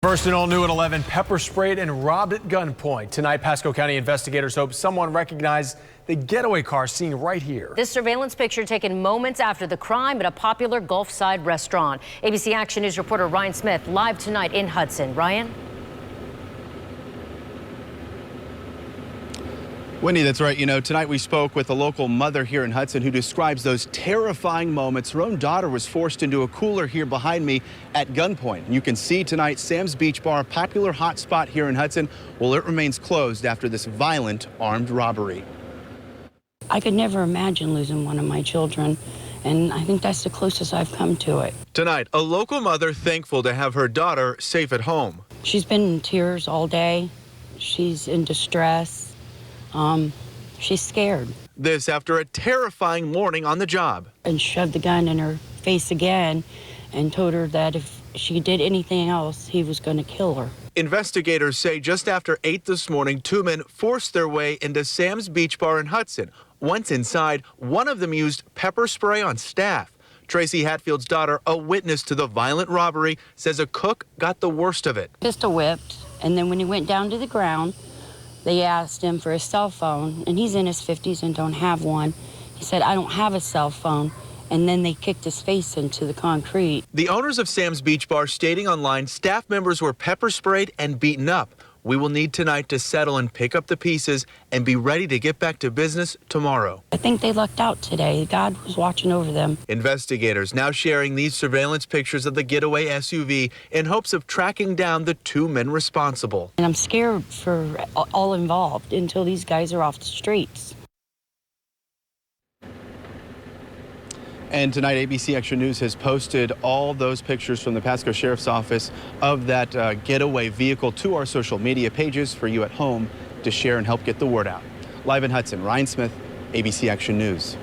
First and all new at 11, pepper sprayed and robbed at gunpoint. Tonight, Pasco County investigators hope someone recognized the getaway car seen right here. This surveillance picture taken moments after the crime at a popular Gulf Side restaurant. ABC Action News reporter Ryan Smith live tonight in Hudson. Ryan? Wendy, that's right. You know, tonight we spoke with a local mother here in Hudson who describes those terrifying moments. Her own daughter was forced into a cooler here behind me at gunpoint. You can see tonight Sam's Beach Bar, a popular hot spot here in Hudson. Well, it remains closed after this violent armed robbery. I could never imagine losing one of my children, and I think that's the closest I've come to it. Tonight, a local mother thankful to have her daughter safe at home. She's been in tears all day. She's in distress. She's scared. This after a terrifying morning on the job. And shoved the gun in her face again and told her that if she did anything else, he was going to kill her. Investigators say just after 8 this morning, two men forced their way into Sam's Beach Bar in Hudson. Once inside, one of them used pepper spray on staff. Tracy Hatfield's daughter, a witness to the violent robbery, says a cook got the worst of it. Pistol whipped, and then when he went down to the ground, they asked him for a cell phone, and he's in his 50s and don't have one. He said, "I don't have a cell phone." And then they kicked his face into the concrete. The owners of Sam's Beach Bar stating online staff members were pepper sprayed and beaten up. We will need tonight to settle and pick up the pieces and be ready to get back to business tomorrow. I think they lucked out today. God was watching over them. Investigators now sharing these surveillance pictures of the getaway SUV in hopes of tracking down the two men responsible. And I'm scared for all involved until these guys are off the streets. And tonight, ABC Extra News has posted all those pictures from the Pasco Sheriff's Office of that getaway vehicle to our social media pages for you at home to share and help get the word out. Live in Hudson, Ryan Smith, ABC Action News.